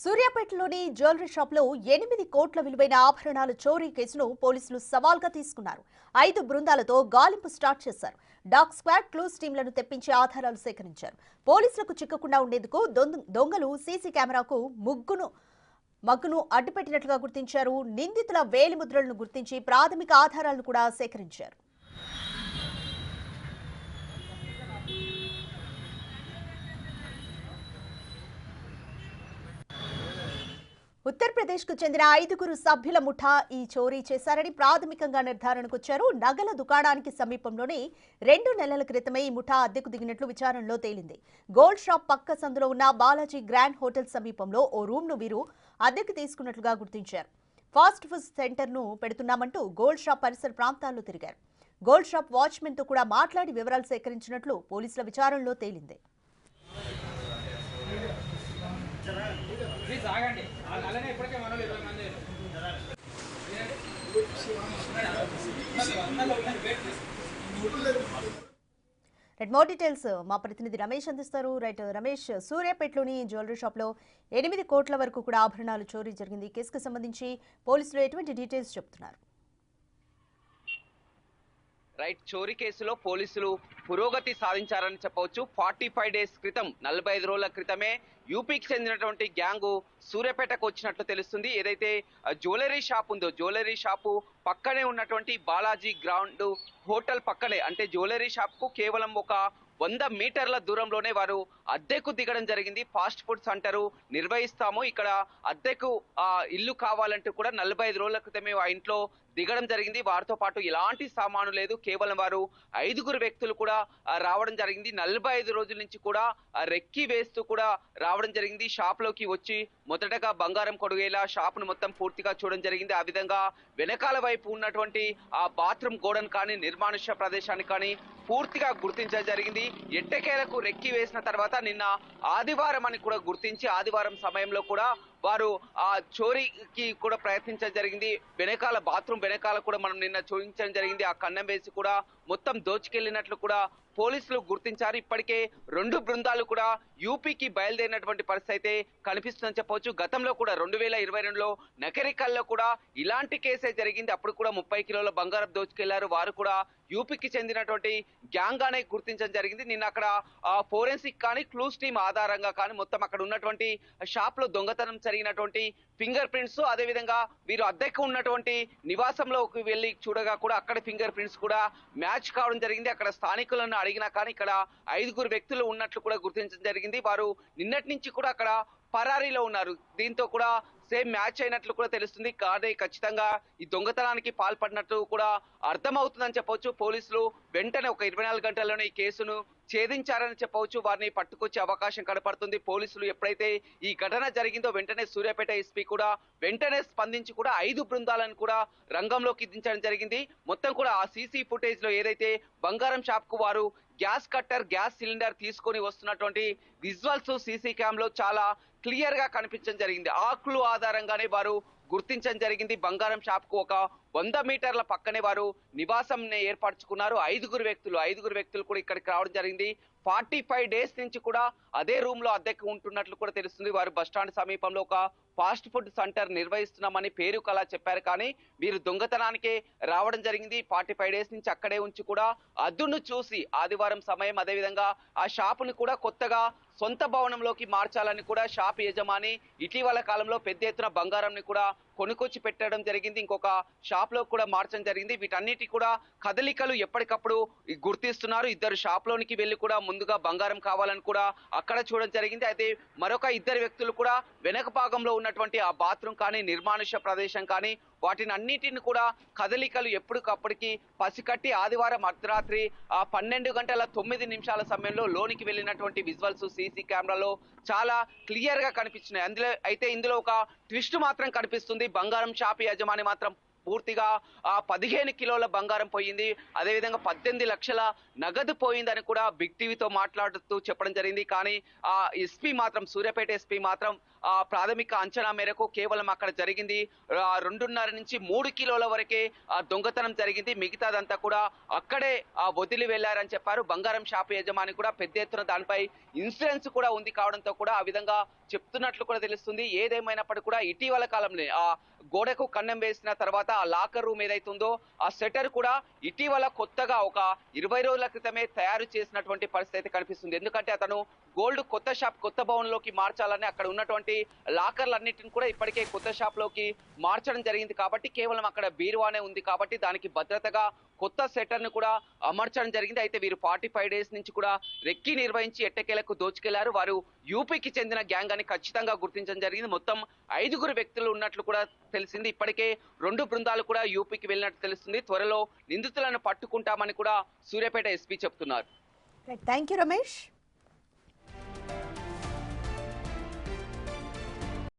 సూర్యాపేటలోని jewellery షాప్లో 8 కోట్ల విలువైన ఆభరణాల చోరీ కేసును పోలీసులు సవాల్గా తీసుకున్నారు. 5 బృందాలతో గాలింపు స్టార్ట్ చేశారు. డాగ్ స్క్వాడ్ క్లూస్ టీంలను తెప్పించి ఆధారాలు సేకరించారు. పోలీసులకు చిక్కకుండా ఉండేందుకు దొంగలు సీసీ కెమెరాకు మగ్గును అడ్డుపెట్టినట్లుగా గుర్తించారు. నిందితుల వేలిముద్రలను గుర్తించి ప్రాథమిక ఆధారాలను కూడా సేకరించారు. ఉత్తరప్రదేశ్ కు చెందిన 5 సభ్యుల ముఠా ఈ చోరీ చేశారని ప్రాథమికంగా నిర్ధారణకు వచ్చారు. నగల దుకాణానికి సమీపంలోనే 2 నెలల క్రితమే ఈ ముఠా అద్దెకు దిగినట్లు విచారణలో తేలింది. గోల్డ్ షాప్ పక్క సందులో ఉన్న బాలాజీ గ్రాండ్ హోటల్ సమీపంలో ఓ రూమ్ ను వీరు అద్దెకు తీసుకున్నట్లుగా గుర్తించారు. ఫాస్ట్ ఫుడ్ సెంటర్ ను పెడుతున్నామంటూ గోల్డ్ షాప్ పరిసర ప్రాంతాల్లో తిరిగారు. గోల్డ్ షాప్ వాచ్మెన్ తో కూడా మాట్లాడి వివరాలు సేకరించినట్లు పోలీసుల విచారణలో తేలింది. మోర్ డీటెయిల్స్ మా ప్రతినిధి రమేష్ అందిస్తారు. రమేష్, సూర్యాపేటలోని జ్యువెలరీ షాప్ లో 8 కోట్ల వరకు కూడా ఆభరణాలు చోరీ జరిగింది. ఈ కేసుకు సంబంధించి పోలీసులు ఎటువంటి డీటెయిల్స్ చెప్తున్నారు? చోరీ కేసులో పోలీసులు పురోగతి సాధించారని చెప్పవచ్చు. 45 డేస్ క్రితం 45 రోజుల క్రితమే యూపీకి చెందినటువంటి గ్యాంగు సూర్యాపేటకు వచ్చినట్లు తెలుస్తుంది. ఏదైతే జ్యువెలరీ షాప్ ఉందో జ్యువెలరీ షాపు పక్కనే ఉన్నటువంటి బాలాజీ గ్రౌండ్ హోటల్ పక్కనే, అంటే జ్యువెలరీ షాప్ కు కేవలం ఒక 100 మీటర్ల దూరంలోనే వారు అద్దెకు దిగడం జరిగింది. ఫాస్ట్ ఫుడ్ సెంటర్ నిర్వహిస్తాము, ఇక్కడ అద్దెకు ఇల్లు కావాలంటూ కూడా 45 రోజుల క్రితమే ఆ ఇంట్లో దిగడం జరిగింది. వారితో పాటు ఎలాంటి సామాను లేదు, కేవలం వారు 5 వ్యక్తులు కూడా రావడం జరిగింది. 45 రోజుల నుంచి కూడా రెక్కి వేస్తూ కూడా రావడం జరిగింది. షాప్ లోకి వచ్చి మొదటగా బంగారం కొడుగేలా షాప్ ను మొత్తం పూర్తిగా చూడడం జరిగింది. ఆ విధంగా వెనకాల వైపు ఉన్నటువంటి ఆ బాత్రూమ్ గోడను కానీ నిర్మానుష్య ప్రదేశాన్ని కానీ పూర్తిగా గుర్తించడం జరిగింది. ఎట్టకేలకు రెక్కి వేసిన తర్వాత నిన్న ఆదివారం అని కూడా గుర్తించి ఆదివారం సమయంలో కూడా వారు ఆ చోరీకి కూడా ప్రయత్నించడం జరిగింది. వెనకాల బాత్రూమ్ వెనకాల కూడా మనం నిన్న చూపించడం జరిగింది. ఆ కన్నం వేసి కూడా మొత్తం దోచుకెళ్లినట్లు కూడా పోలీసులు గుర్తించారు. ఇప్పటికే 2 బృందాలు కూడా యూపీకి బయలుదేరినటువంటి పరిస్థితి అయితే కనిపిస్తుందని చెప్పవచ్చు. గతంలో కూడా 2022లో నకరికల్లో కూడా ఇలాంటి కేసే జరిగింది. అప్పుడు కూడా 30 కిలోల బంగారం దోచుకెళ్లారు. వారు కూడా యూపీకి చెందినటువంటి గ్యాంగ్ అనే గుర్తించడం జరిగింది. నిన్న అక్కడ ఫోరెన్సిక్ కానీ క్లూస్ టీమ్ ఆధారంగా కానీ మొత్తం అక్కడ ఉన్నటువంటి షాప్ లో దొంగతనం జరిగినటువంటి ఫింగర్ ప్రింట్స్, అదేవిధంగా వీరు అద్దెకు ఉన్నటువంటి నివాసంలోకి వెళ్లి చూడగా కూడా అక్కడ ఫింగర్ ప్రింట్స్ కూడా మ్యాచ్ కావడం జరిగింది. అక్కడ స్థానికులను అడిగినా కానీ ఇక్కడ 5 వ్యక్తులు ఉన్నట్లు కూడా గుర్తించడం జరిగింది. వారు నిన్నటి నుంచి కూడా అక్కడ పరారీలో ఉన్నారు. దీంతో కూడా సేమ్ మ్యాచ్ అయినట్లు కూడా తెలుస్తుంది. కానీ ఖచ్చితంగా ఈ దొంగతనానికి పాల్పడినట్టు కూడా అర్థమవుతుందని చెప్పవచ్చు. పోలీసులు వెంటనే ఒక 24 గంటల్లోనే ఈ కేసును ఛేదించారని చెప్పవచ్చు. వారిని పట్టుకొచ్చే అవకాశం కనపడుతుంది. పోలీసులు ఎప్పుడైతే ఈ ఘటన జరిగిందో వెంటనే సూర్యాపేట ఎస్పీ కూడా వెంటనే స్పందించి కూడా 5 బృందాలను కూడా రంగంలోకి దించడం జరిగింది. మొత్తం కూడా ఆ సీసీ ఫుటేజ్ లో ఏదైతే బంగారం షాప్ కు వారు గ్యాస్ కట్టర్ గ్యాస్ సిలిండర్ తీసుకొని వస్తున్నటువంటి విజువల్స్ సీసీ క్యామ్ లో చాలా క్లియర్ గా కనిపించడం జరిగింది. ఆ క్లూ ఆధారంగానే వారు గుర్తించడం జరిగింది. బంగారం షాప్ కు ఒక 100 మీటర్ల పక్కనే వారు నివాసం ఏర్పరచుకున్నారు. 5 వ్యక్తులు కూడా ఇక్కడికి రావడం జరిగింది. 45 డేస్ నుంచి కూడా అదే రూమ్ లో అద్దెకు ఉంటున్నట్లు కూడా తెలుస్తుంది. వారు బస్టాండ్ సమీపంలో ఒక ఫాస్ట్ ఫుడ్ సెంటర్ నిర్వహిస్తున్నామని పేరు కలా చెప్పారు. కానీ వీరు దొంగతనానికే రావడం జరిగింది. 45 డేస్ నుంచి అక్కడే ఉంచి కూడా అద్దును చూసి ఆదివారం సమయం అదేవిధంగా ఆ షాపుని కూడా కొత్తగా సొంత భవనంలోకి మార్చాలని కూడా షాప్ యజమాని ఇటీవల కాలంలో పెద్ద ఎత్తున బంగారంని కూడా కొనుకొచ్చి పెట్టడం జరిగింది. ఇంకొక షాప్ లో కూడా మార్చడం జరిగింది. వీటన్నిటి కూడా కదలికలు ఎప్పటికప్పుడు గుర్తిస్తున్నారు. 2 షాప్ లోనికి వెళ్లి కూడా ముందుగా బంగారం కావాలని కూడా అక్కడ చూడడం జరిగింది. అయితే మరొక 2 వ్యక్తులు కూడా వెనక భాగంలో ఉన్నటువంటి ఆ బాత్రూమ్ కానీ నిర్మానుష్య ప్రదేశం కానీ వాటిని అన్నిటిని కూడా కదలికలు ఎప్పటికప్పటికి పసికట్టి ఆదివారం అర్ధరాత్రి 12:09 సమయంలో లోనికి వెళ్ళినటువంటి విజువల్స్ సీసీ కెమెరాలో చాలా క్లియర్ గా కనిపించినాయి. ఇందులో ఒక ట్విస్ట్ మాత్రం కనిపిస్తుంది. బంగారం షాప్ యజమాని మాత్రం పూర్తిగా 15 కిలోల బంగారం పోయింది. అదేవిధంగా 18 లక్షల నగదు పోయిందని కూడా బిగ్ టీవీతో మాట్లాడుతూ చెప్పడం జరిగింది. కానీ ఎస్పీ మాత్రం, సూర్యాపేట ఎస్పీ మాత్రం ప్రాథమిక అంచనా మేరకు కేవలం అక్కడ జరిగింది 2.5 నుంచి 3 కిలోల వరకే దొంగతనం జరిగింది. మిగతాదంతా కూడా అక్కడే వదిలి వెళ్లారని చెప్పారు. బంగారం షాపు యజమాని కూడా పెద్ద ఎత్తున దానిపై ఇన్సూరెన్స్ కూడా ఉంది కావడంతో కూడా ఆ విధంగా చెప్తున్నట్లు కూడా తెలుస్తుంది. ఏదేమైనప్పటికీ కూడా ఇటీవల కాలంలో గోడకు కన్నం వేసిన తర్వాత ఆ లాకర్ రూమ్ ఏదైతుందో ఆ షట్టర్ కూడా ఇటీవల కొత్తగా ఒక 20 రోజుల క్రితమే తయారు చేసినటువంటి పరిస్థితి కనిపిస్తుంది. ఎందుకంటే అతను గోల్డ్ కొత్త షాప్, కొత్త భవన్లోకి మార్చాలని అక్కడ ఉన్నటువంటి లాకర్లన్నిటిని కూడా ఇప్పటికే కొత్త షాప్ లోకి మార్చడం జరిగింది. కాబట్టి కేవలం అక్కడ బీరువానే ఉంది కాబట్టి దానికి భద్రతగా కొత్త సెటర్ ను కూడా అమర్చడం జరిగింది. అయితే వీరు 45 డేస్ నుంచి కూడా రెక్కి నిర్వహించి ఎట్టకేలకు దోచుకెళ్లారు. వారు యూపీకి చెందిన గ్యాంగ్ అని ఖచ్చితంగా గుర్తించడం జరిగింది. మొత్తం 5 వ్యక్తులు ఉన్నట్లు కూడా తెలిసింది. ఇప్పటికే 2 బృందాలు కూడా యూపీకి వెళ్ళినట్టు తెలుస్తుంది. త్వరలో నిందితులను పట్టుకుంటామని కూడా సూర్యాపేట ఎస్పీ చెప్తున్నారు. Thank you Ramesh.